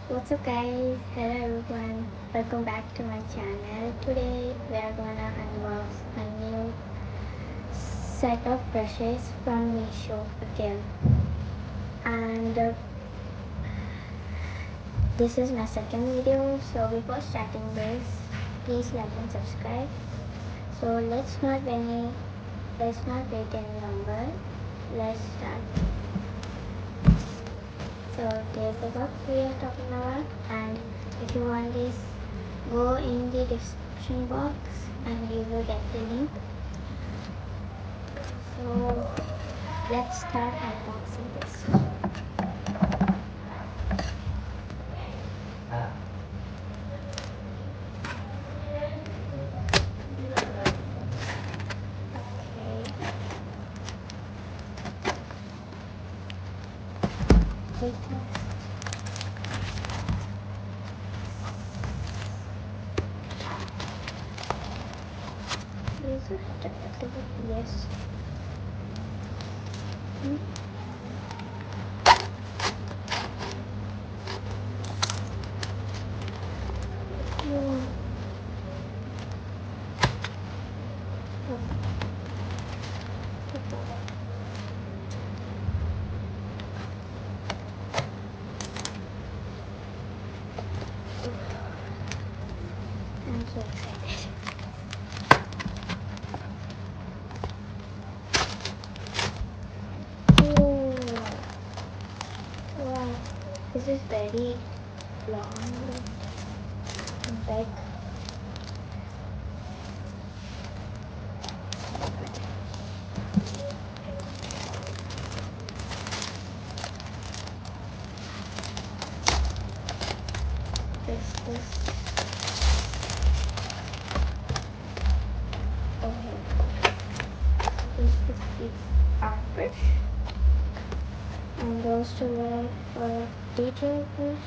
What's up guys, hello everyone, welcome back to my channel. Today we are gonna unbox a new set of brushes from Meesho again. And this is my second video, so before starting this, please like and subscribe. So let's not wait any longer, let's start. So there's the box we are talking about, and if you want this, go in the description box and you will get the link. So let's start unboxing this. Okay. Is it definitely yes? I'm so excited. Oh, wow, this is very long and big. This is okay. This is the art brush, and those two are for detail brush.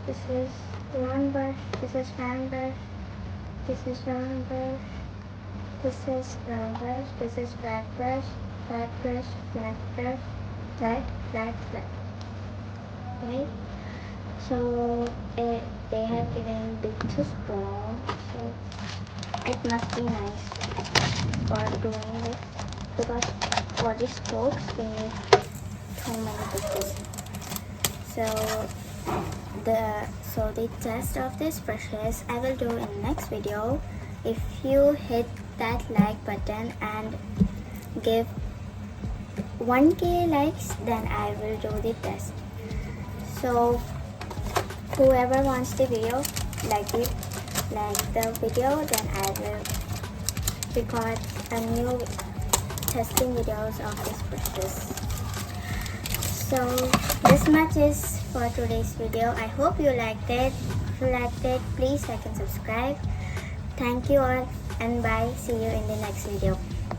This is round brush. This is fan brush. This is round brush. This is round brush. This is flat brush. Flat brush. Flat brush. Flat. Flat. Flat. Okay. So they have given big to small. So it must be nice for doing this, because for these spokes we need so many pieces. So the test of these brushes I will do in the next video. If you hit that like button and give 1k likes, then I will do the test. So whoever wants the video, like the video, then I will record a new testing videos of these brushes. So this much is for today's video. I hope you liked it. If you liked it, please like and subscribe. Thank you all, and bye. See you in the next video.